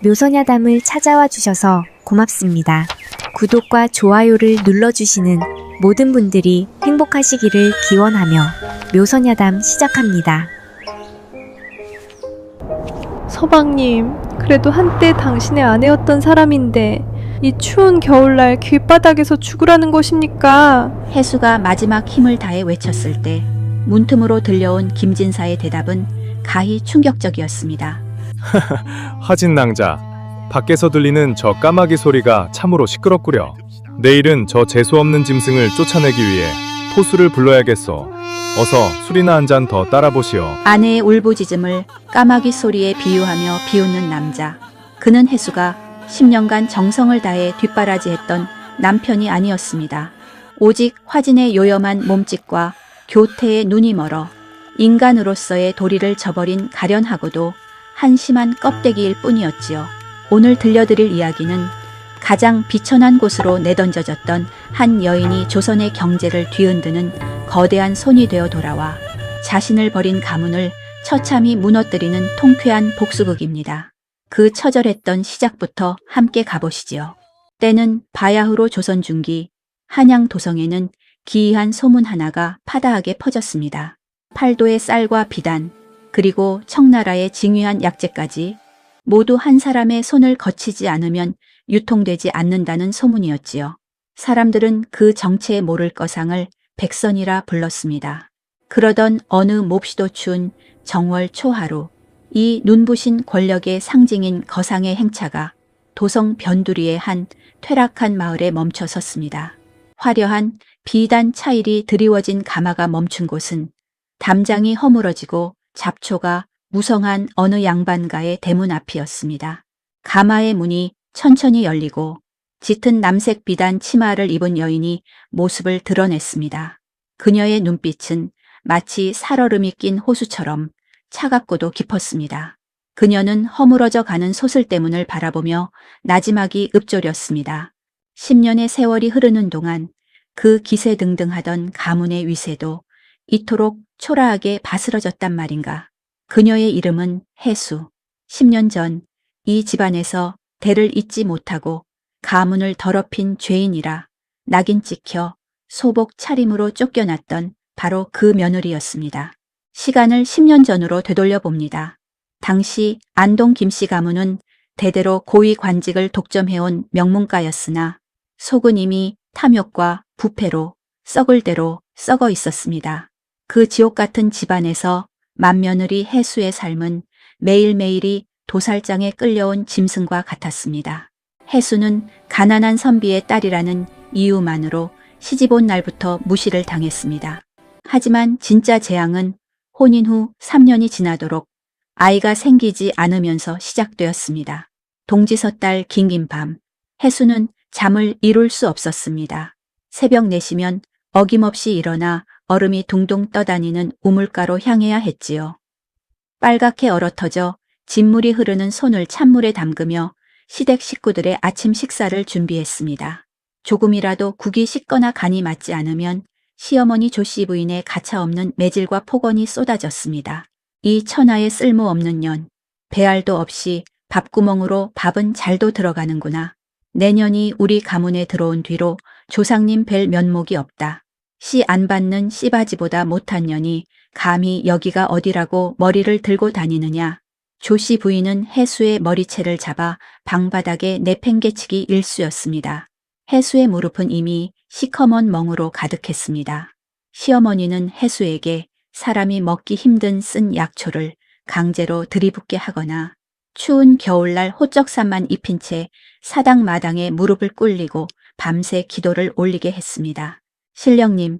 묘선야담을 찾아와 주셔서 고맙습니다. 구독과 좋아요를 눌러주시는 모든 분들이 행복하시기를 기원하며 묘선야담 시작합니다. 서방님, 그래도 한때 당신의 아내였던 사람인데 이 추운 겨울날 길바닥에서 죽으라는 것입니까? 해수가 마지막 힘을 다해 외쳤을 때 문틈으로 들려온 김진사의 대답은 가히 충격적이었습니다. 하진 낭자, 밖에서 들리는 저 까마귀 소리가 참으로 시끄럽구려. 내일은 저 재수없는 짐승을 쫓아내기 위해 포수를 불러야겠소. 어서 술이나 한 잔 더 따라보시오. 아내의 울부짖음을 까마귀 소리에 비유하며 비웃는 남자. 그는 해수가 10년간 정성을 다해 뒷바라지했던 남편이 아니었습니다. 오직 화진의 요염한 몸짓과 교태의 눈이 멀어 인간으로서의 도리를 저버린 가련하고도 한심한 껍데기일 뿐이었지요. 오늘 들려드릴 이야기는 가장 비천한 곳으로 내던져졌던 한 여인이 조선의 경제를 뒤흔드는 거대한 손이 되어 돌아와 자신을 버린 가문을 처참히 무너뜨리는 통쾌한 복수극입니다. 그 처절했던 시작부터 함께 가보시지요. 때는 바야흐로 조선 중기, 한양 도성에는 기이한 소문 하나가 파다하게 퍼졌습니다. 팔도의 쌀과 비단, 그리고 청나라의 징유한 약재까지 모두 한 사람의 손을 거치지 않으면 유통되지 않는다는 소문이었지요. 사람들은 그 정체에 모를 거상을 백선이라 불렀습니다. 그러던 어느 몹시도 추운 정월 초하루, 이 눈부신 권력의 상징인 거상의 행차가 도성 변두리의 한 퇴락한 마을에 멈춰 섰습니다. 화려한 비단 차일이 드리워진 가마가 멈춘 곳은 담장이 허물어지고 잡초가 무성한 어느 양반가의 대문 앞이었습니다. 가마의 문이 천천히 열리고 짙은 남색 비단 치마를 입은 여인이 모습을 드러냈습니다. 그녀의 눈빛은 마치 살얼음이 낀 호수처럼 차갑고도 깊었습니다. 그녀는 허물어져 가는 소슬대문을 바라보며 나지막이 읊조렸습니다. 10년의 세월이 흐르는 동안 그 기세등등하던 가문의 위세도 이토록 초라하게 바스러졌단 말인가. 그녀의 이름은 해수. 10년 전 이 집안에서 대를 잇지 못하고 가문을 더럽힌 죄인이라 낙인 찍혀 소복 차림으로 쫓겨났던 바로 그 며느리였습니다. 시간을 10년 전으로 되돌려 봅니다. 당시 안동 김씨 가문은 대대로 고위 관직을 독점해온 명문가였으나 속은 이미 탐욕과 부패로 썩을 대로 썩어 있었습니다. 그 지옥 같은 집안에서 맏며느리 해수의 삶은 매일매일이 도살장에 끌려온 짐승과 같았습니다. 해수는 가난한 선비의 딸이라는 이유만으로 시집 온 날부터 무시를 당했습니다. 하지만 진짜 재앙은 혼인 후 3년이 지나도록 아이가 생기지 않으면서 시작되었습니다. 동지섣달 긴긴 밤, 해수는 잠을 이룰 수 없었습니다. 새벽 4시면 어김없이 일어나 얼음이 둥둥 떠다니는 우물가로 향해야 했지요. 빨갛게 얼어터져 진물이 흐르는 손을 찬물에 담그며 시댁 식구들의 아침 식사를 준비했습니다. 조금이라도 국이 식거나 간이 맞지 않으면 시어머니 조씨 부인의 가차없는 매질과 폭언이 쏟아졌습니다. 이 천하의 쓸모없는 년, 배알도 없이 밥구멍으로 밥은 잘도 들어가는구나. 내년이 우리 가문에 들어온 뒤로 조상님 뵐 면목이 없다. 씨 안 받는 씨바지보다 못한 년이 감히 여기가 어디라고 머리를 들고 다니느냐. 조씨 부인은 해수의 머리채를 잡아 방바닥에 내팽개치기 일쑤였습니다. 해수의 무릎은 이미 시커먼 멍으로 가득했습니다. 시어머니는 해수에게 사람이 먹기 힘든 쓴 약초를 강제로 들이붓게 하거나 추운 겨울날 호적삼만 입힌 채 사당마당에 무릎을 꿇리고 밤새 기도를 올리게 했습니다. 신령님,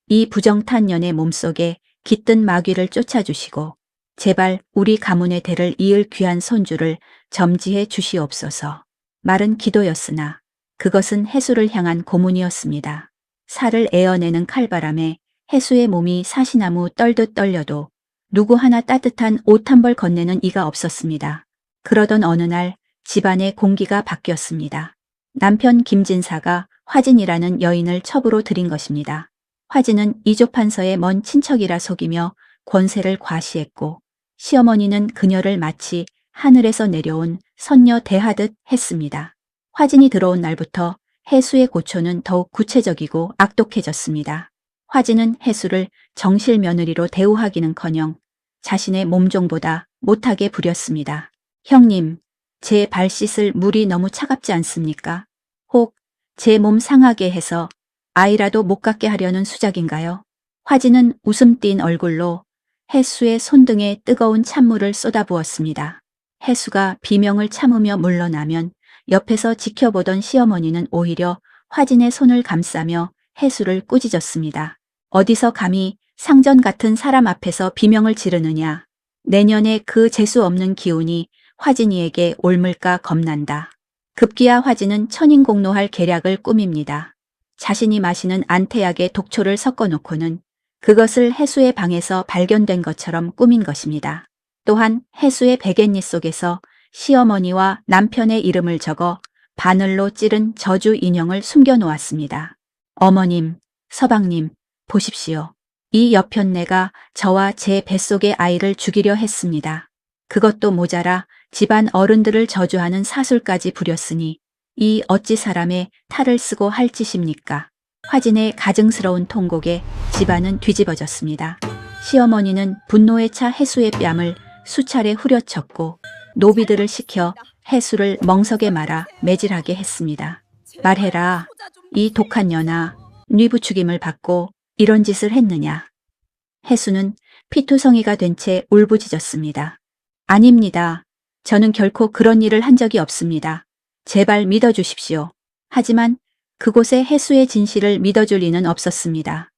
이 부정탄 년의 몸속에 깃든 마귀를 쫓아주시고 제발 우리 가문의 대를 이을 귀한 손주를 점지해 주시옵소서. 말은 기도였으나 그것은 해수를 향한 고문이었습니다. 살을 에어내는 칼바람에 해수의 몸이 사시나무 떨듯 떨려도 누구 하나 따뜻한 옷 한 벌 건네는 이가 없었습니다. 그러던 어느 날 집안의 공기가 바뀌었습니다. 남편 김진사가 화진이라는 여인을 첩으로 들인 것입니다. 화진은 이조판서의 먼 친척이라 속이며 권세를 과시했고 시어머니는 그녀를 마치 하늘에서 내려온 선녀 대하듯 했습니다. 화진이 들어온 날부터 해수의 고초는 더욱 구체적이고 악독해졌습니다. 화진은 해수를 정실 며느리로 대우하기는커녕 자신의 몸종보다 못하게 부렸습니다. 형님, 제 발 씻을 물이 너무 차갑지 않습니까? 혹 제 몸 상하게 해서 아이라도 못 갖게 하려는 수작인가요? 화진은 웃음 띤 얼굴로 해수의 손등에 뜨거운 찬물을 쏟아부었습니다. 해수가 비명을 참으며 물러나면 옆에서 지켜보던 시어머니는 오히려 화진의 손을 감싸며 해수를 꾸짖었습니다. 어디서 감히 상전 같은 사람 앞에서 비명을 지르느냐. 내년에 그 재수 없는 기운이 화진이에게 옮을까 겁난다. 급기야 화진은 천인공노할 계략을 꾸밉니다. 자신이 마시는 안태약에 독초를 섞어놓고는 그것을 해수의 방에서 발견된 것처럼 꾸민 것입니다. 또한 해수의 베갯니 속에서 시어머니와 남편의 이름을 적어 바늘로 찌른 저주 인형을 숨겨놓았습니다. 어머님, 서방님, 보십시오. 이 여편네가 저와 제 뱃속의 아이를 죽이려 했습니다. 그것도 모자라 집안 어른들을 저주하는 사술까지 부렸으니 이 어찌 사람의 탈을 쓰고 할 짓입니까? 화진의 가증스러운 통곡에 집안은 뒤집어졌습니다. 시어머니는 분노에 차 해수의 뺨을 수차례 후려쳤고 노비들을 시켜 해수를 멍석에 말아 매질하게 했습니다. 말해라. 이 독한 년아, 네 부추김을 받고 이런 짓을 했느냐. 해수는 피투성이가 된 채 울부짖었습니다. 아닙니다. 저는 결코 그런 일을 한 적이 없습니다. 제발 믿어주십시오. 하지만 그곳에 해수의 진실을 믿어줄 리는 없었습니다.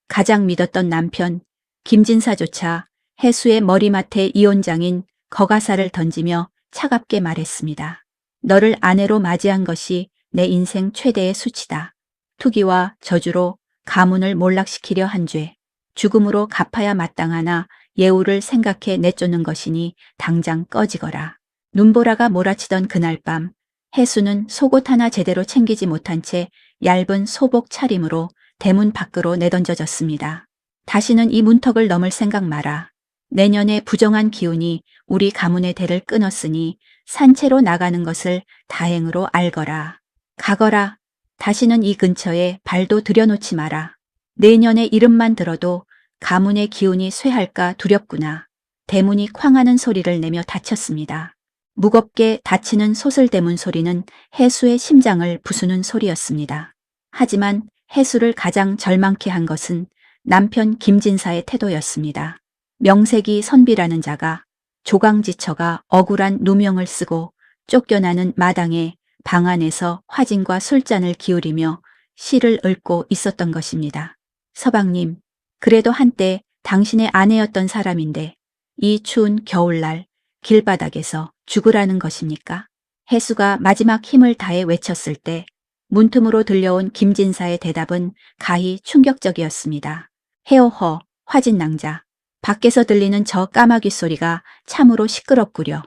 가장 믿었던 남편 김진사조차 해수의 머리맡에 이혼장인 거가사를 던지며 차갑게 말했습니다. 너를 아내로 맞이한 것이 내 인생 최대의 수치다. 투기와 저주로 가문을 몰락시키려 한 죄, 죽음으로 갚아야 마땅하나 예우를 생각해 내쫓는 것이니 당장 꺼지거라. 눈보라가 몰아치던 그날 밤 해수는 속옷 하나 제대로 챙기지 못한 채 얇은 소복 차림으로 대문 밖으로 내던져졌습니다. 다시는 이 문턱을 넘을 생각 마라. 내년에 부정한 기운이 우리 가문의 대를 끊었으니 산채로 나가는 것을 다행으로 알거라. 가거라. 다시는 이 근처에 발도 들여놓지 마라. 내년의 이름만 들어도 가문의 기운이 쇠할까 두렵구나. 대문이 쾅하는 소리를 내며 닫혔습니다. 무겁게 닫히는 소슬대문 소리는 해수의 심장을 부수는 소리였습니다. 하지만 해수를 가장 절망케 한 것은 남편 김진사의 태도였습니다. 명색이 선비라는 자가 조강지처가 억울한 누명을 쓰고 쫓겨나는 마당에 방 안에서 화진과 술잔을 기울이며 시를 읊고 있었던 것입니다. 서방님, 그래도 한때 당신의 아내였던 사람인데 이 추운 겨울날 길바닥에서 죽으라는 것입니까? 해수가 마지막 힘을 다해 외쳤을 때 문틈으로 들려온 김진사의 대답은 가히 충격적이었습니다. 헤어허, 화진 낭자. 밖에서 들리는 저 까마귀 소리가 참으로 시끄럽구려.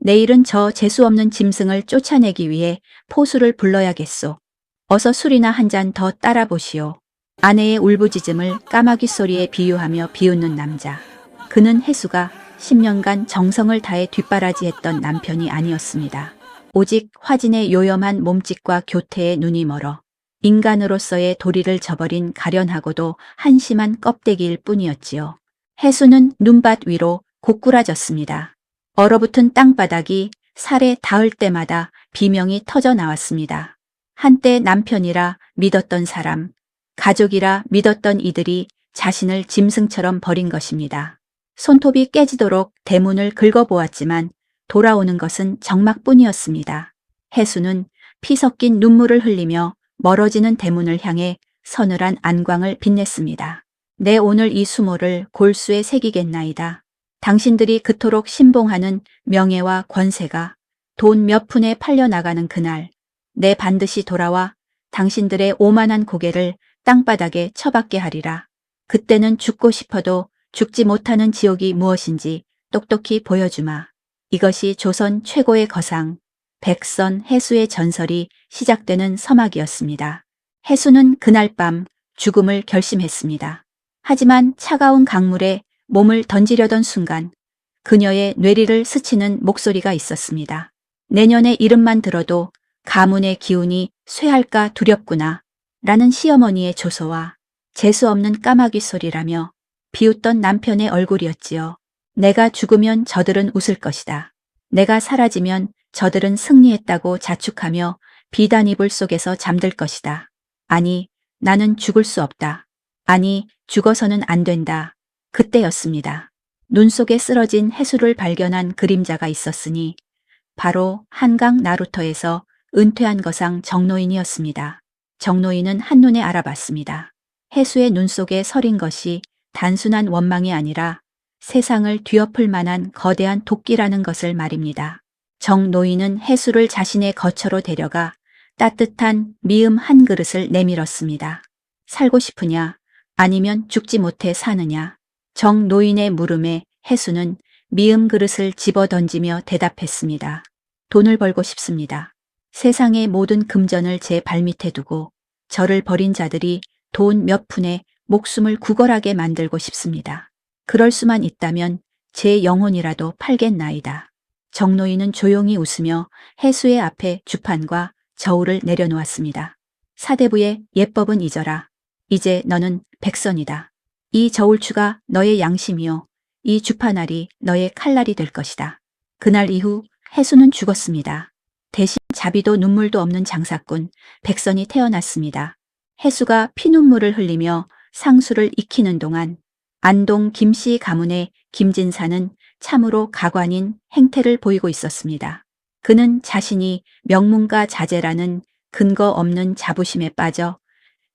내일은 저 재수없는 짐승을 쫓아내기 위해 포수를 불러야겠소. 어서 술이나 한 잔 더 따라 보시오. 아내의 울부짖음을 까마귀 소리에 비유하며 비웃는 남자. 그는 해수가 10년간 정성을 다해 뒷바라지했던 남편이 아니었습니다. 오직 화진의 요염한 몸짓과 교태에 눈이 멀어 인간으로서의 도리를 저버린 가련하고도 한심한 껍데기일 뿐이었지요. 해수는 눈밭 위로 고꾸라졌습니다. 얼어붙은 땅바닥이 살에 닿을 때마다 비명이 터져 나왔습니다. 한때 남편이라 믿었던 사람, 가족이라 믿었던 이들이 자신을 짐승처럼 버린 것입니다. 손톱이 깨지도록 대문을 긁어보았지만 돌아오는 것은 정막뿐이었습니다. 해수는 피 섞인 눈물을 흘리며 멀어지는 대문을 향해 서늘한 안광을 빛냈습니다. 내 오늘 이 수모를 골수에 새기겠나이다. 당신들이 그토록 신봉하는 명예와 권세가 돈 몇 푼에 팔려나가는 그날, 내 반드시 돌아와 당신들의 오만한 고개를 땅바닥에 처박게 하리라. 그때는 죽고 싶어도 죽지 못하는 지옥이 무엇인지 똑똑히 보여주마. 이것이 조선 최고의 거상, 백선 해수의 전설이 시작되는 서막이었습니다. 해수는 그날 밤 죽음을 결심했습니다. 하지만 차가운 강물에 몸을 던지려던 순간 그녀의 뇌리를 스치는 목소리가 있었습니다. 내년의 이름만 들어도 가문의 기운이 쇠할까 두렵구나 라는 시어머니의 조소와 재수없는 까마귀 소리라며 비웃던 남편의 얼굴이었지요. 내가 죽으면 저들은 웃을 것이다. 내가 사라지면 저들은 승리했다고 자축하며 비단 이불 속에서 잠들 것이다. 아니, 나는 죽을 수 없다. 아니, 죽어서는 안 된다. 그때였습니다. 눈 속에 쓰러진 해수를 발견한 그림자가 있었으니 바로 한강 나루터에서 은퇴한 거상 정노인이었습니다. 정노인은 한눈에 알아봤습니다. 해수의 눈 속에 서린 것이 단순한 원망이 아니라 세상을 뒤엎을 만한 거대한 도끼라는 것을 말입니다. 정노인은 해수를 자신의 거처로 데려가 따뜻한 미음 한 그릇을 내밀었습니다. 살고 싶으냐? 아니면 죽지 못해 사느냐? 정노인의 물음에 해수는 미음 그릇을 집어 던지며 대답했습니다. 돈을 벌고 싶습니다. 세상의 모든 금전을 제 발밑에 두고 저를 버린 자들이 돈 몇 푼에 목숨을 구걸하게 만들고 싶습니다. 그럴 수만 있다면 제 영혼이라도 팔겠나이다. 정노인은 조용히 웃으며 해수의 앞에 주판과 저울을 내려놓았습니다. 사대부의 예법은 잊어라. 이제 너는 백선이다. 이 저울추가 너의 양심이요. 이 주판알이 너의 칼날이 될 것이다. 그날 이후 해수는 죽었습니다. 대신 자비도 눈물도 없는 장사꾼 백선이 태어났습니다. 해수가 피눈물을 흘리며 상수를 익히는 동안 안동 김씨 가문의 김진사는 참으로 가관인 행태를 보이고 있었습니다. 그는 자신이 명문가 자제라는 근거 없는 자부심에 빠져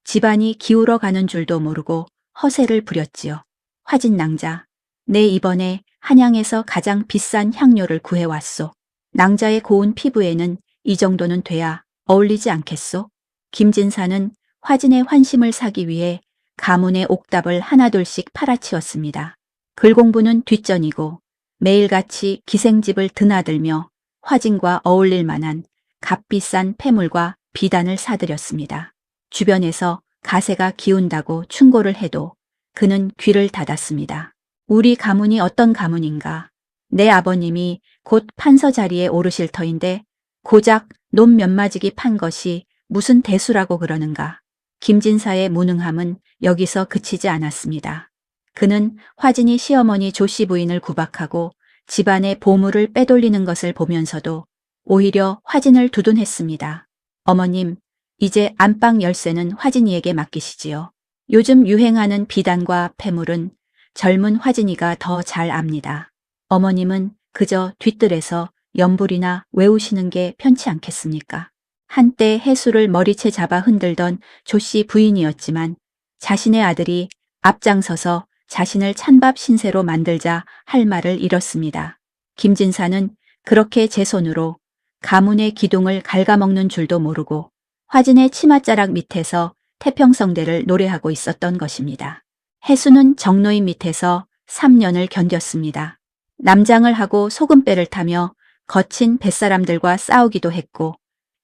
집안이 기울어가는 줄도 모르고 허세를 부렸지요. 화진낭자, 내 이번에 한양에서 가장 비싼 향료를 구해왔소. 낭자의 고운 피부에는 이 정도는 돼야 어울리지 않겠소? 김진사는 화진의 환심을 사기 위해 가문의 옥답을 하나둘씩 팔아치웠습니다. 글공부는 뒷전이고 매일같이 기생집을 드나들며 화진과 어울릴 만한 값비싼 폐물과 비단을 사들였습니다. 주변에서 가세가 기운다고 충고를 해도 그는 귀를 닫았습니다. 우리 가문이 어떤 가문인가? 내 아버님이 곧 판서 자리에 오르실 터인데 고작 놈 몇마지기 판 것이 무슨 대수라고 그러는가? 김진사의 무능함은 여기서 그치지 않았습니다. 그는 화진이 시어머니 조씨 부인을 구박하고 집안의 보물을 빼돌리는 것을 보면서도 오히려 화진을 두둔했습니다. 어머님, 이제 안방 열쇠는 화진이에게 맡기시지요. 요즘 유행하는 비단과 폐물은 젊은 화진이가 더 잘 압니다. 어머님은 그저 뒷뜰에서 연불이나 외우시는 게 편치 않겠습니까? 한때 해수를 머리채 잡아 흔들던 조씨 부인이었지만 자신의 아들이 앞장서서 자신을 찬밥 신세로 만들자 할 말을 잃었습니다. 김진사는 그렇게 제 손으로 가문의 기둥을 갉아먹는 줄도 모르고 화진의 치맛자락 밑에서 태평성대를 노래하고 있었던 것입니다. 해수는 정노인 밑에서 3년을 견뎠습니다. 남장을 하고 소금배를 타며 거친 뱃사람들과 싸우기도 했고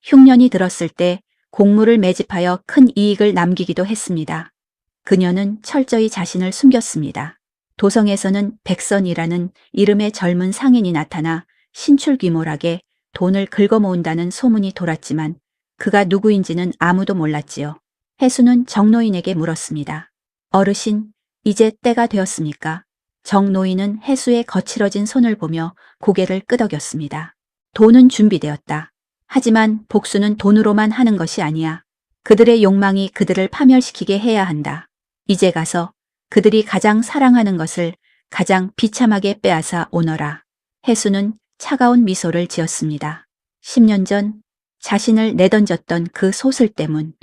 흉년이 들었을 때 곡물을 매집하여 큰 이익을 남기기도 했습니다. 그녀는 철저히 자신을 숨겼습니다. 도성에서는 백선이라는 이름의 젊은 상인이 나타나 신출귀몰하게 돈을 긁어모은다는 소문이 돌았지만 그가 누구인지는 아무도 몰랐지요. 해수는 정노인에게 물었습니다. 어르신, 이제 때가 되었습니까? 정노인은 해수의 거칠어진 손을 보며 고개를 끄덕였습니다. 돈은 준비되었다. 하지만 복수는 돈으로만 하는 것이 아니야. 그들의 욕망이 그들을 파멸시키게 해야 한다. 이제 가서 그들이 가장 사랑하는 것을 가장 비참하게 빼앗아 오너라. 해수는 차가운 미소를 지었습니다. 10년 전 자신을 내던졌던 그 소슬대문.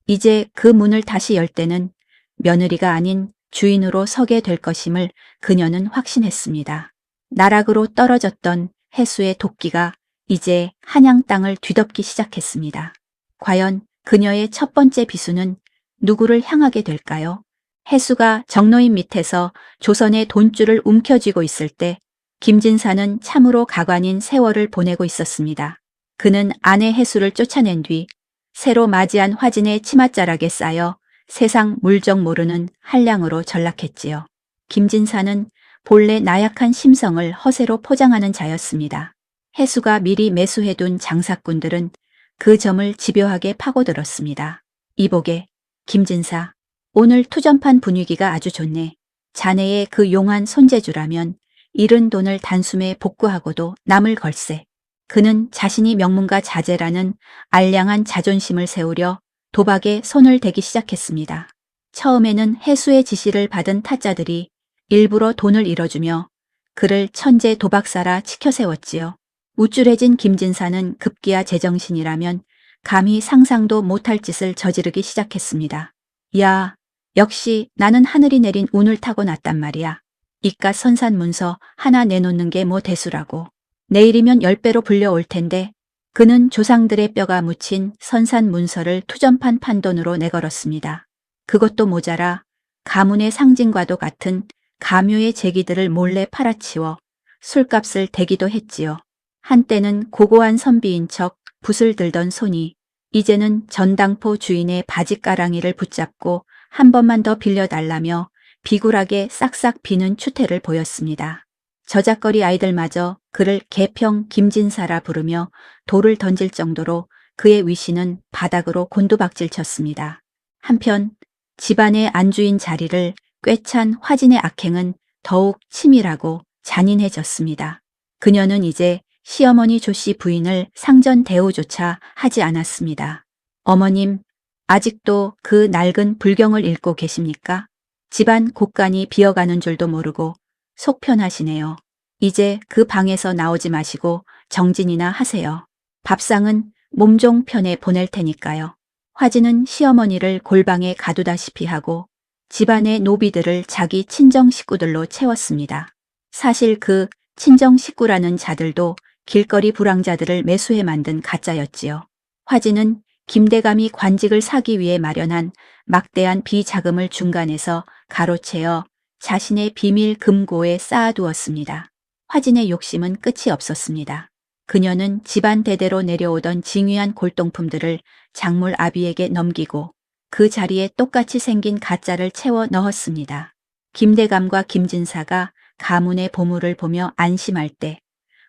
이제 그 문을 다시 열 때는 며느리가 아닌 주인으로 서게 될 것임을 그녀는 확신했습니다. 나락으로 떨어졌던 해수의 도끼가 이제 한양 땅을 뒤덮기 시작했습니다. 과연 그녀의 첫 번째 비수는 누구를 향하게 될까요? 해수가 정노인 밑에서 조선의 돈줄을 움켜쥐고 있을 때 김진사는 참으로 가관인 세월을 보내고 있었습니다. 그는 아내 해수를 쫓아낸 뒤 새로 맞이한 화진의 치맛자락에 쌓여 세상 물정 모르는 한량으로 전락했지요. 김진사는 본래 나약한 심성을 허세로 포장하는 자였습니다. 해수가 미리 매수해둔 장사꾼들은 그 점을 집요하게 파고들었습니다. 이보게, 김진사, 오늘 투전판 분위기가 아주 좋네. 자네의 그 용한 손재주라면 잃은 돈을 단숨에 복구하고도 남을 걸세. 그는 자신이 명문가 자제라는 알량한 자존심을 세우려 도박에 손을 대기 시작했습니다. 처음에는 해수의 지시를 받은 타짜들이 일부러 돈을 잃어주며 그를 천재 도박사라 치켜세웠지요. 우쭐해진 김진사는 급기야 제정신이라면 감히 상상도 못할 짓을 저지르기 시작했습니다. 야, 역시 나는 하늘이 내린 운을 타고났단 말이야. 이깟 선산문서 하나 내놓는 게 뭐 대수라고. 내일이면 10배로 불려올 텐데. 그는 조상들의 뼈가 묻힌 선산문서를 투전판 판돈으로 내걸었습니다. 그것도 모자라 가문의 상징과도 같은 가묘의 제기들을 몰래 팔아치워 술값을 대기도 했지요. 한때는 고고한 선비인 척 붓을 들던 손이 이제는 전당포 주인의 바지가랑이를 붙잡고 한 번만 더 빌려달라며 비굴하게 싹싹 비는 추태를 보였습니다. 저작거리 아이들마저 그를 개평 김진사라 부르며 돌을 던질 정도로 그의 위신은 바닥으로 곤두박질 쳤습니다. 한편 집안의 안주인 자리를 꿰찬 화진의 악행은 더욱 치밀하고 잔인해졌습니다. 그녀는 이제 시어머니 조씨 부인을 상전 대우조차 하지 않았습니다. 어머님, 아직도 그 낡은 불경을 읽고 계십니까? 집안 곳간이 비어가는 줄도 모르고 속 편하시네요. 이제 그 방에서 나오지 마시고 정진이나 하세요. 밥상은 몸종 편에 보낼 테니까요. 화진은 시어머니를 골방에 가두다시피 하고 집안의 노비들을 자기 친정 식구들로 채웠습니다. 사실 그 친정 식구라는 자들도 길거리 불황자들을 매수해 만든 가짜였지요. 화진은 김대감이 관직을 사기 위해 마련한 막대한 비자금을 중간에서 가로채어 자신의 비밀 금고에 쌓아두었습니다. 화진의 욕심은 끝이 없었습니다. 그녀는 집안 대대로 내려오던 징위한 골동품들을 작물 아비에게 넘기고 그 자리에 똑같이 생긴 가짜를 채워 넣었습니다. 김대감과 김진사가 가문의 보물을 보며 안심할 때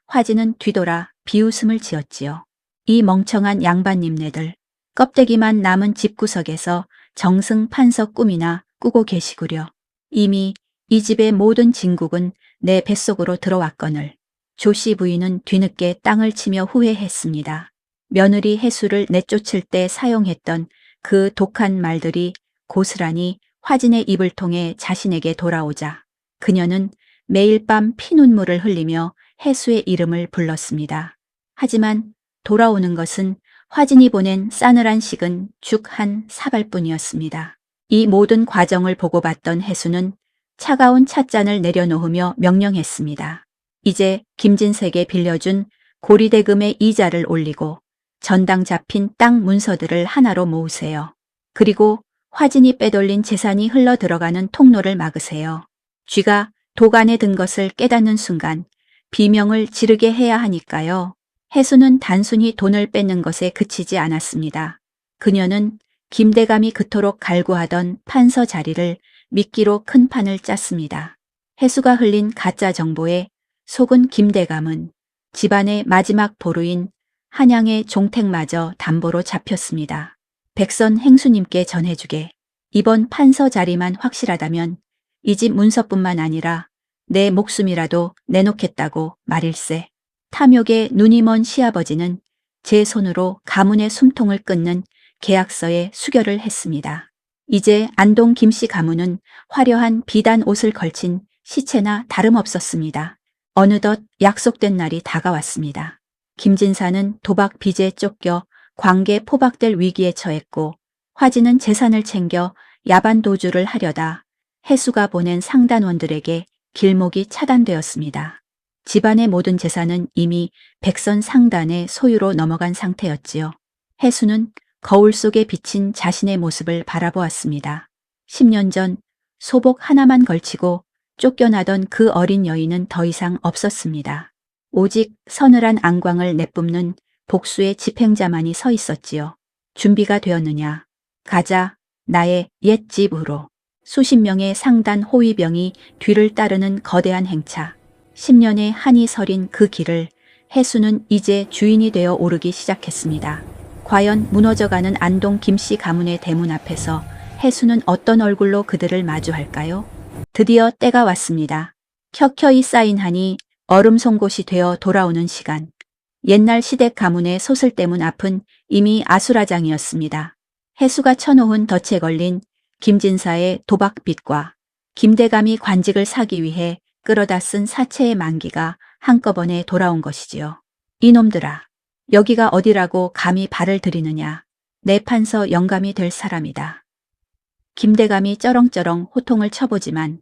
화진은 뒤돌아 비웃음을 지었지요. 이 멍청한 양반님네들, 껍데기만 남은 집구석에서 정승 판서 꿈이나 꾸고 계시구려. 이미 이 집의 모든 진국은 내 뱃속으로 들어왔거늘. 조씨 부인은 뒤늦게 땅을 치며 후회했습니다. 며느리 해수를 내쫓을 때 사용했던 그 독한 말들이 고스란히 화진의 입을 통해 자신에게 돌아오자 그녀는 매일 밤 피눈물을 흘리며 해수의 이름을 불렀습니다. 하지만 돌아오는 것은 화진이 보낸 싸늘한 식은 죽 한 사발뿐이었습니다. 이 모든 과정을 보고 봤던 해수는 차가운 찻잔을 내려놓으며 명령했습니다. 이제 김진색에 빌려준 고리대금의 이자를 올리고 전당 잡힌 땅 문서들을 하나로 모으세요. 그리고 화진이 빼돌린 재산이 흘러 들어가는 통로를 막으세요. 쥐가 독 안에 든 것을 깨닫는 순간 비명을 지르게 해야 하니까요. 해수는 단순히 돈을 뺏는 것에 그치지 않았습니다. 그녀는 김대감이 그토록 갈구하던 판서 자리를 미끼로 큰 판을 짰습니다. 해수가 흘린 가짜 정보에 속은 김대감은 집안의 마지막 보루인 한양의 종택마저 담보로 잡혔습니다. 백선 행수님께 전해주게. 이번 판서 자리만 확실하다면 이 집 문서뿐만 아니라 내 목숨이라도 내놓겠다고 말일세. 탐욕에 눈이 먼 시아버지는 제 손으로 가문의 숨통을 끊는 계약서에 수결을 했습니다. 이제 안동 김씨 가문은 화려한 비단 옷을 걸친 시체나 다름없었습니다. 어느덧 약속된 날이 다가왔습니다. 김진사는 도박 빚에 쫓겨 관계 포박될 위기에 처했고 화진은 재산을 챙겨 야반 도주를 하려다 해수가 보낸 상단원들에게 길목이 차단되었습니다. 집안의 모든 재산은 이미 백선 상단의 소유로 넘어간 상태였지요. 해수는 거울 속에 비친 자신의 모습을 바라보았습니다. 10년 전 소복 하나만 걸치고 쫓겨나던 그 어린 여인은 더 이상 없었습니다. 오직 서늘한 안광을 내뿜는 복수의 집행자만이 서 있었지요. 준비가 되었느냐? 가자, 나의 옛 집으로. 수십 명의 상단 호위병이 뒤를 따르는 거대한 행차. 10년의 한이 서린 그 길을 해수는 이제 주인이 되어 오르기 시작했습니다. 과연 무너져가는 안동 김씨 가문의 대문 앞에서 해수는 어떤 얼굴로 그들을 마주할까요? 드디어 때가 왔습니다. 켜켜이 쌓인 한이 얼음 송곳이 되어 돌아오는 시간. 옛날 시댁 가문의 소슬대문 앞은 이미 아수라장이었습니다. 해수가 쳐놓은 덫에 걸린 김진사의 도박빚과 김대감이 관직을 사기 위해 끌어다 쓴 사체의 만기가 한꺼번에 돌아온 것이지요. 이놈들아, 여기가 어디라고 감히 발을 들이느냐. 내 판서 영감이 될 사람이다. 김대감이 쩌렁쩌렁 호통을 쳐보지만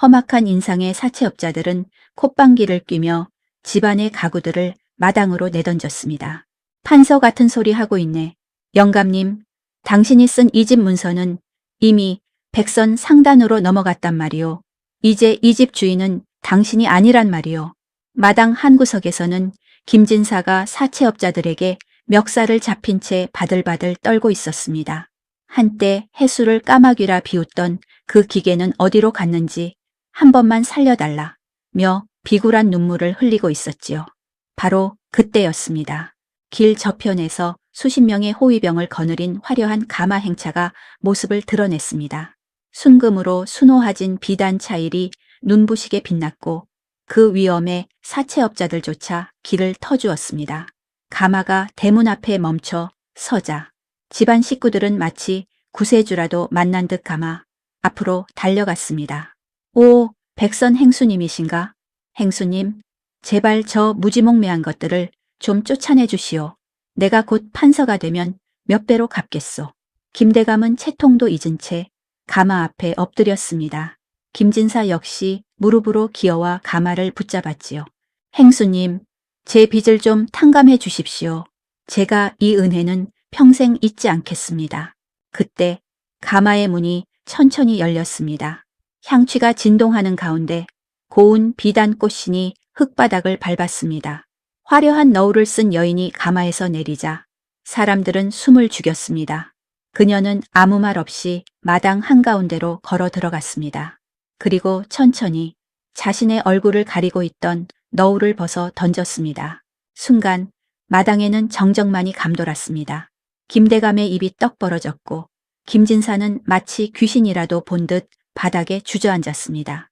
험악한 인상의 사채업자들은 콧방귀를 뀌며 집안의 가구들을 마당으로 내던졌습니다. 판서 같은 소리 하고 있네. 영감님, 당신이 쓴 이 집 문서는 이미 백선 상단으로 넘어갔단 말이오. 이제 이 집 주인은 당신이 아니란 말이오. 마당 한 구석에서는 김진사가 사채업자들에게 멱살을 잡힌 채 바들바들 떨고 있었습니다. 한때 해수를 까마귀라 비웃던 그 기계는 어디로 갔는지 한 번만 살려달라 며 비굴한 눈물을 흘리고 있었지요. 바로 그때였습니다. 길 저편에서 수십 명의 호위병을 거느린 화려한 가마 행차가 모습을 드러냈습니다. 순금으로 수놓아진 비단 차일이 눈부시게 빛났고 그 위엄에 사채업자들조차 길을 터주었습니다. 가마가 대문 앞에 멈춰 서자 집안 식구들은 마치 구세주라도 만난 듯 가마 앞으로 달려갔습니다. 오, 백선 행수님이신가? 행수님, 제발 저 무지몽매한 것들을 좀 쫓아내 주시오. 내가 곧 판서가 되면 몇 배로 갚겠소. 김대감은 채통도 잊은 채 가마 앞에 엎드렸습니다. 김진사 역시 무릎으로 기어와 가마를 붙잡았지요. 행수님, 제 빚을 좀 탕감해 주십시오. 제가 이 은혜는 평생 잊지 않겠습니다. 그때 가마의 문이 천천히 열렸습니다. 향취가 진동하는 가운데 고운 비단 꽃신이 흙바닥을 밟았습니다. 화려한 너울을 쓴 여인이 가마에서 내리자 사람들은 숨을 죽였습니다. 그녀는 아무 말 없이 마당 한가운데로 걸어 들어갔습니다. 그리고 천천히 자신의 얼굴을 가리고 있던 너울을 벗어 던졌습니다. 순간 마당에는 정적만이 감돌았습니다. 김대감의 입이 떡 벌어졌고 김진사는 마치 귀신이라도 본 듯 바닥에 주저앉았습니다.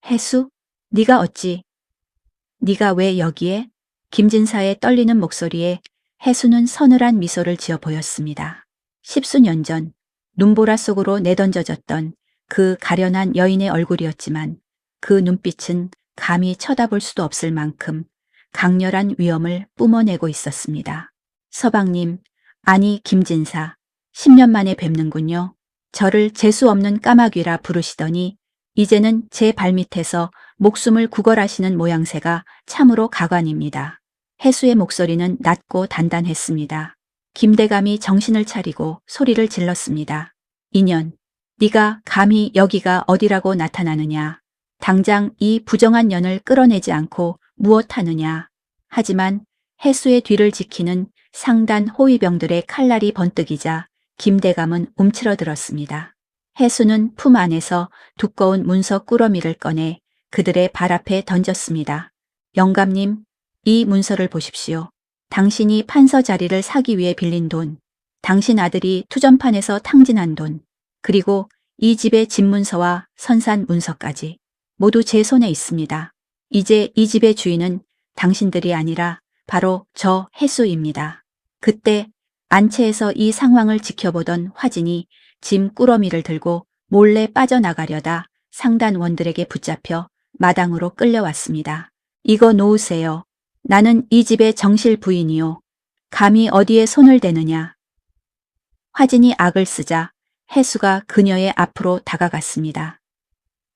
해수? 네가 어찌? 네가 왜 여기에? 김진사의 떨리는 목소리에 해수는 서늘한 미소를 지어 보였습니다. 십수년 전 눈보라 속으로 내던져졌던 그 가련한 여인의 얼굴이었지만 그 눈빛은 감히 쳐다볼 수도 없을 만큼 강렬한 위엄을 뿜어내고 있었습니다. 서방님, 아니 김진사, 10년 만에 뵙는군요. 저를 재수 없는 까마귀라 부르시더니 이제는 제 발밑에서 목숨을 구걸하시는 모양새가 참으로 가관입니다. 해수의 목소리는 낮고 단단했습니다. 김대감이 정신을 차리고 소리를 질렀습니다. 인연, 네가 감히 여기가 어디라고 나타나느냐. 당장 이 부정한 년을 끌어내지 않고 무엇하느냐. 하지만 해수의 뒤를 지키는 상단 호위병들의 칼날이 번뜩이자 김대감은 움츠러들었습니다. 해수는 품 안에서 두꺼운 문서 꾸러미를 꺼내 그들의 발 앞에 던졌습니다. 영감님, 이 문서를 보십시오. 당신이 판서 자리를 사기 위해 빌린 돈, 당신 아들이 투전판에서 탕진한 돈, 그리고 이 집의 집문서와 선산 문서까지 모두 제 손에 있습니다. 이제 이 집의 주인은 당신들이 아니라 바로 저 해수입니다. 그때 안채에서 이 상황을 지켜보던 화진이 짐 꾸러미를 들고 몰래 빠져나가려다 상단원들에게 붙잡혀 마당으로 끌려왔습니다. 이거 놓으세요. 나는 이 집의 정실 부인이요. 감히 어디에 손을 대느냐. 화진이 악을 쓰자 해수가 그녀의 앞으로 다가갔습니다.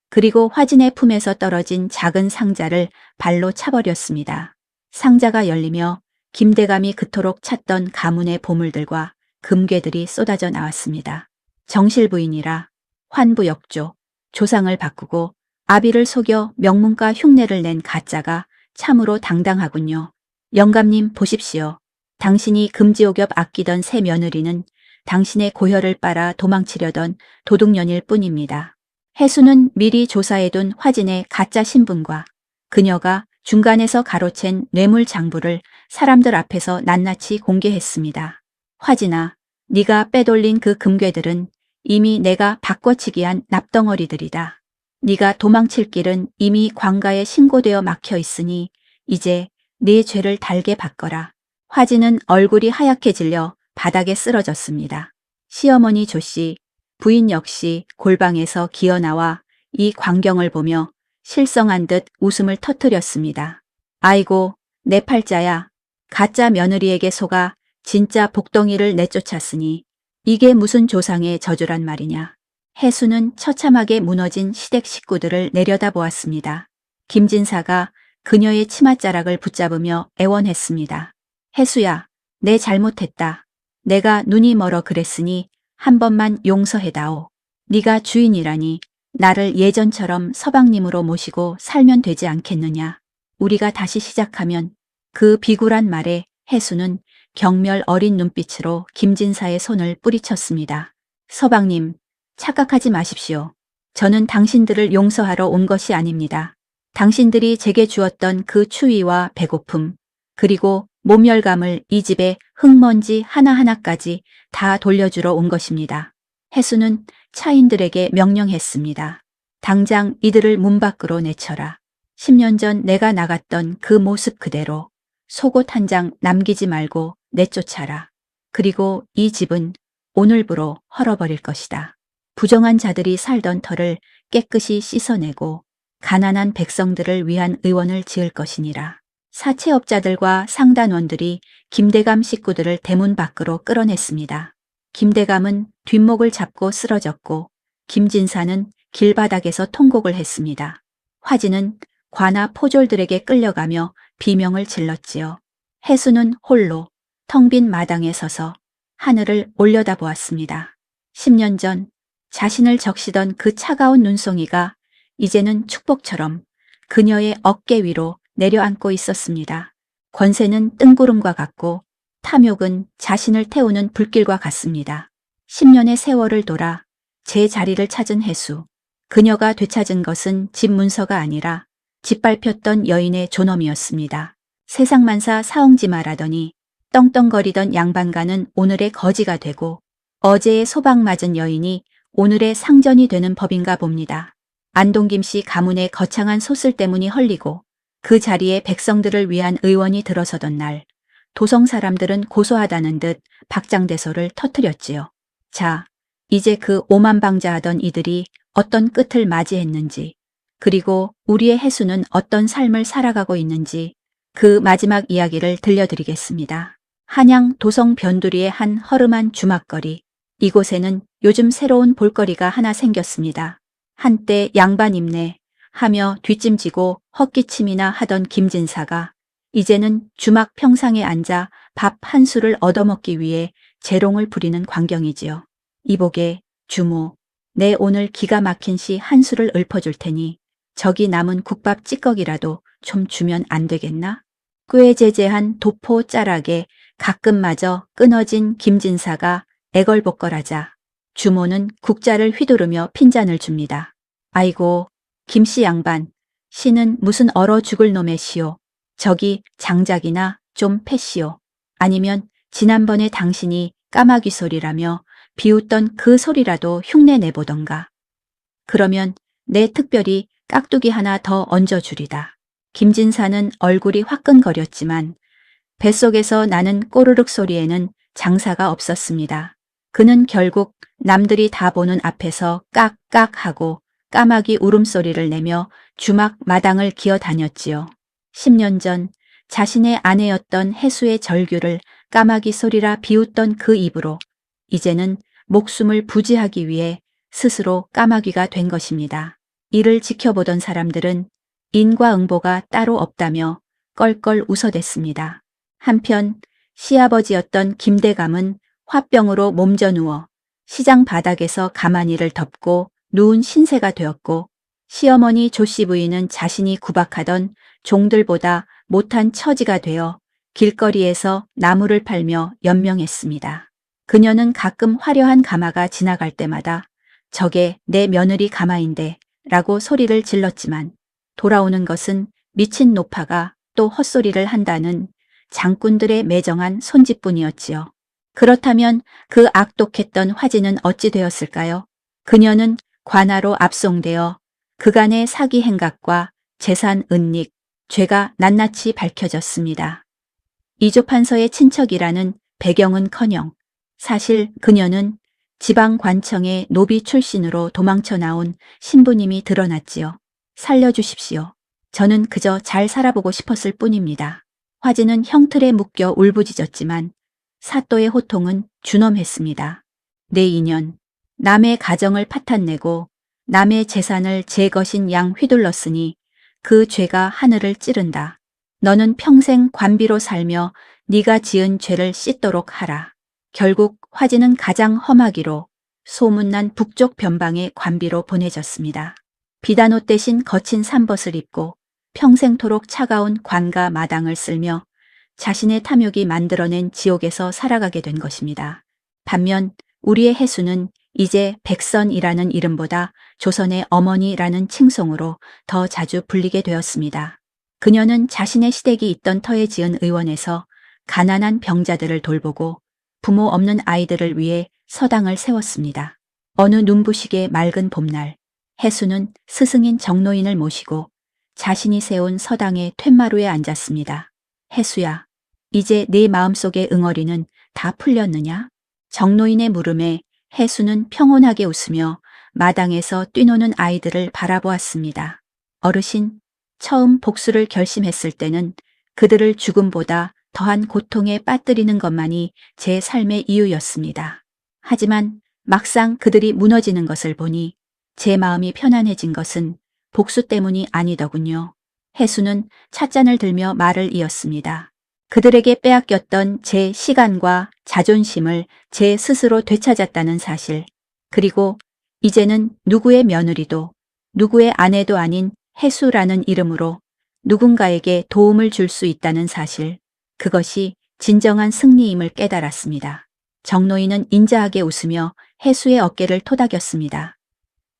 그리고 화진의 품에서 떨어진 작은 상자를 발로 차버렸습니다. 상자가 열리며 김대감이 그토록 찾던 가문의 보물들과 금괴들이 쏟아져 나왔습니다. 정실부인이라 환부역조, 조상을 바꾸고 아비를 속여 명문가 흉내를 낸 가짜가 참으로 당당하군요. 영감님 보십시오. 당신이 금지옥엽 아끼던 새 며느리는 당신의 고혈을 빨아 도망치려던 도둑년일 뿐입니다. 해수는 미리 조사해둔 화진의 가짜 신분과 그녀가 중간에서 가로챈 뇌물 장부를 사람들 앞에서 낱낱이 공개했습니다. 화진아, 네가 빼돌린 그 금괴들은 이미 내가 바꿔치기한 납덩어리들이다. 네가 도망칠 길은 이미 관가에 신고되어 막혀 있으니 이제 네 죄를 달게 받거라. 화진은 얼굴이 하얗게 질려 바닥에 쓰러졌습니다. 시어머니 조씨, 부인 역시 골방에서 기어나와 이 광경을 보며 실성한 듯 웃음을 터뜨렸습니다. 아이고, 내 팔자야. 가짜 며느리에게 속아 진짜 복덩이를 내쫓았으니 이게 무슨 조상의 저주란 말이냐. 해수는 처참하게 무너진 시댁 식구들을 내려다보았습니다. 김진사가 그녀의 치맛자락을 붙잡으며 애원했습니다. 해수야, 내 잘못했다. 내가 눈이 멀어 그랬으니 한 번만 용서해다오. 네가 주인이라니 나를 예전처럼 서방님으로 모시고 살면 되지 않겠느냐. 우리가 다시 시작하면 그 비굴한 말에 해수는 경멸 어린 눈빛으로 김진사의 손을 뿌리쳤습니다. 서방님, 착각하지 마십시오. 저는 당신들을 용서하러 온 것이 아닙니다. 당신들이 제게 주었던 그 추위와 배고픔, 그리고 모멸감을 이 집에 흙먼지 하나하나까지 다 돌려주러 온 것입니다. 해수는 차인들에게 명령했습니다. 당장 이들을 문 밖으로 내쳐라. 10년 전 내가 나갔던 그 모습 그대로 속옷 한 장 남기지 말고 내쫓아라. 그리고 이 집은 오늘부로 헐어버릴 것이다. 부정한 자들이 살던 터를 깨끗이 씻어내고 가난한 백성들을 위한 의원을 지을 것이니라. 사채업자들과 상단원들이 김대감 식구들을 대문 밖으로 끌어냈습니다. 김대감은 뒷목을 잡고 쓰러졌고 김진사는 길바닥에서 통곡을 했습니다. 화진은 관아 포졸들에게 끌려가며 비명을 질렀지요. 해수는 홀로 텅 빈 마당에 서서 하늘을 올려다보았습니다. 10년 전 자신을 적시던 그 차가운 눈송이가 이제는 축복처럼 그녀의 어깨 위로 내려앉고 있었습니다. 권세는 뜬구름과 같고 탐욕은 자신을 태우는 불길과 같습니다. 10년의 세월을 돌아 제 자리를 찾은 해수. 그녀가 되찾은 것은 집 문서가 아니라 짓밟혔던 여인의 존엄이었습니다. 세상만사 사옹지 말하더니 떵떵거리던 양반가는 오늘의 거지가 되고 어제의 소방 맞은 여인이 오늘의 상전이 되는 법인가 봅니다. 안동김 씨 가문의 거창한 소슬 때문이 헐리고 그 자리에 백성들을 위한 의원이 들어서던 날 도성 사람들은 고소하다는 듯 박장대소를 터뜨렸지요. 자, 이제 그 오만방자하던 이들이 어떤 끝을 맞이했는지 그리고 우리의 해수는 어떤 삶을 살아가고 있는지 그 마지막 이야기를 들려드리겠습니다. 한양 도성 변두리의 한 허름한 주막거리. 이곳에는 요즘 새로운 볼거리가 하나 생겼습니다. 한때 양반입네 하며 뒷짐지고 헛기침이나 하던 김진사가 이제는 주막 평상에 앉아 밥 한 술을 얻어먹기 위해 재롱을 부리는 광경이지요. 이보게 주모, 내 오늘 기가 막힌 시 한 술을 읊어줄 테니 저기 남은 국밥 찌꺼기라도 좀 주면 안 되겠나? 꾀제제한 도포 짜락에 가끔마저 끊어진 김진사가 애걸복걸하자 주모는 국자를 휘두르며 핀잔을 줍니다. 아이고, 김씨 양반, 씨는 무슨 얼어 죽을 놈의 시오. 저기 장작이나 좀 패시오. 아니면 지난번에 당신이 까마귀 소리라며 비웃던 그 소리라도 흉내 내보던가. 그러면 내 특별히 깍두기 하나 더 얹어주리다. 김진사는 얼굴이 화끈거렸지만 뱃속에서 나는 꼬르륵 소리에는 장사가 없었습니다. 그는 결국 남들이 다 보는 앞에서 깍깍 하고 까마귀 울음소리를 내며 주막 마당을 기어다녔지요. 10년 전 자신의 아내였던 해수의 절규를 까마귀 소리라 비웃던 그 입으로 이제는 목숨을 부지하기 위해 스스로 까마귀가 된 것입니다. 이를 지켜보던 사람들은 인과응보가 따로 없다며 껄껄 웃어댔습니다. 한편 시아버지였던 김대감은 화병으로 몸져 누워 시장 바닥에서 가마니를 덮고 누운 신세가 되었고 시어머니 조씨 부인은 자신이 구박하던 종들보다 못한 처지가 되어 길거리에서 나무를 팔며 연명했습니다. 그녀는 가끔 화려한 가마가 지나갈 때마다 저게 내 며느리 가마인데 라고 소리를 질렀지만 돌아오는 것은 미친 노파가 또 헛소리를 한다는 장꾼들의 매정한 손짓뿐이었지요. 그렇다면 그 악독했던 화진은 어찌 되었을까요? 그녀는 관아로 압송되어 그간의 사기 행각과 재산 은닉, 죄가 낱낱이 밝혀졌습니다. 이조판서의 친척이라는 배경은커녕 사실 그녀는 지방관청의 노비 출신으로 도망쳐 나온 신부님이 드러났지요. 살려주십시오. 저는 그저 잘 살아보고 싶었을 뿐입니다. 화진은 형틀에 묶여 울부짖었지만 사또의 호통은 준엄했습니다. 내 인연, 남의 가정을 파탄내고 남의 재산을 제 것인 양 휘둘렀으니 그 죄가 하늘을 찌른다. 너는 평생 관비로 살며 네가 지은 죄를 씻도록 하라. 결국 화진은 가장 험하기로 소문난 북쪽 변방의 관비로 보내졌습니다. 비단옷 대신 거친 삼벗을 입고 평생토록 차가운 관가 마당을 쓸며 자신의 탐욕이 만들어낸 지옥에서 살아가게 된 것입니다. 반면 우리의 해수는 이제 백선이라는 이름보다 조선의 어머니라는 칭송으로 더 자주 불리게 되었습니다. 그녀는 자신의 시댁이 있던 터에 지은 의원에서 가난한 병자들을 돌보고 부모 없는 아이들을 위해 서당을 세웠습니다. 어느 눈부시게 맑은 봄날, 해수는 스승인 정노인을 모시고 자신이 세운 서당의 툇마루에 앉았습니다. 해수야, 이제 네 마음속의 응어리는 다 풀렸느냐? 정노인의 물음에 해수는 평온하게 웃으며 마당에서 뛰노는 아이들을 바라보았습니다. 어르신, 처음 복수를 결심했을 때는 그들을 죽음보다 더한 고통에 빠뜨리는 것만이 제 삶의 이유였습니다. 하지만 막상 그들이 무너지는 것을 보니 제 마음이 편안해진 것은 복수 때문이 아니더군요. 해수는 찻잔을 들며 말을 이었습니다. 그들에게 빼앗겼던 제 시간과 자존심을 제 스스로 되찾았다는 사실, 그리고 이제는 누구의 며느리도 누구의 아내도 아닌 해수라는 이름으로 누군가에게 도움을 줄 수 있다는 사실, 그것이 진정한 승리임을 깨달았습니다. 정노인은 인자하게 웃으며 해수의 어깨를 토닥였습니다.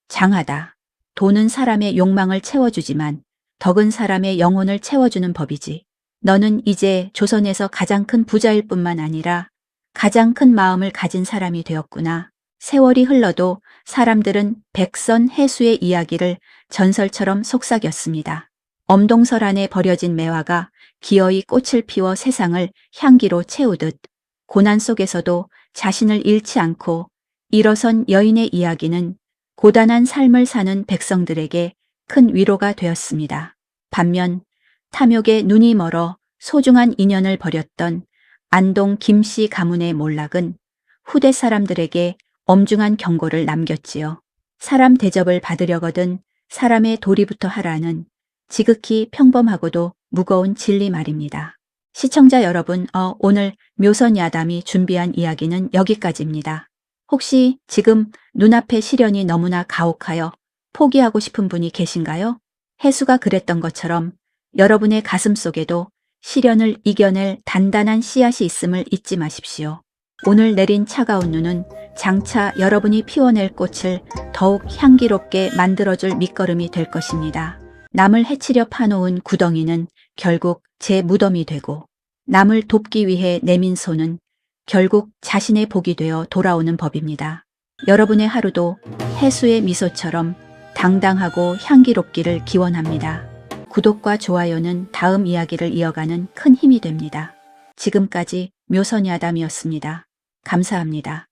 장하다. 돈은 사람의 욕망을 채워주지만 덕은 사람의 영혼을 채워주는 법이지. 너는 이제 조선에서 가장 큰 부자일 뿐만 아니라 가장 큰 마음을 가진 사람이 되었구나. 세월이 흘러도 사람들은 백선 해수의 이야기를 전설처럼 속삭였습니다. 엄동설 안에 버려진 매화가 기어이 꽃을 피워 세상을 향기로 채우듯 고난 속에서도 자신을 잃지 않고 일어선 여인의 이야기는 고단한 삶을 사는 백성들에게 큰 위로가 되었습니다. 반면 탐욕에 눈이 멀어 소중한 인연을 버렸던 안동 김씨 가문의 몰락은 후대 사람들에게 엄중한 경고를 남겼지요. 사람 대접을 받으려거든 사람의 도리부터 하라는 지극히 평범하고도 무거운 진리 말입니다. 시청자 여러분, 오늘 묘선야담이 준비한 이야기는 여기까지입니다. 혹시 지금 눈앞의 시련이 너무나 가혹하여 포기하고 싶은 분이 계신가요? 해수가 그랬던 것처럼 여러분의 가슴 속에도 시련을 이겨낼 단단한 씨앗이 있음을 잊지 마십시오. 오늘 내린 차가운 눈은 장차 여러분이 피워낼 꽃을 더욱 향기롭게 만들어줄 밑거름이 될 것입니다. 남을 해치려 파놓은 구덩이는 결국 제 무덤이 되고 남을 돕기 위해 내민 손은 결국 자신의 복이 되어 돌아오는 법입니다. 여러분의 하루도 해수의 미소처럼 당당하고 향기롭기를 기원합니다. 구독과 좋아요는 다음 이야기를 이어가는 큰 힘이 됩니다. 지금까지 묘선야담이었습니다. 감사합니다.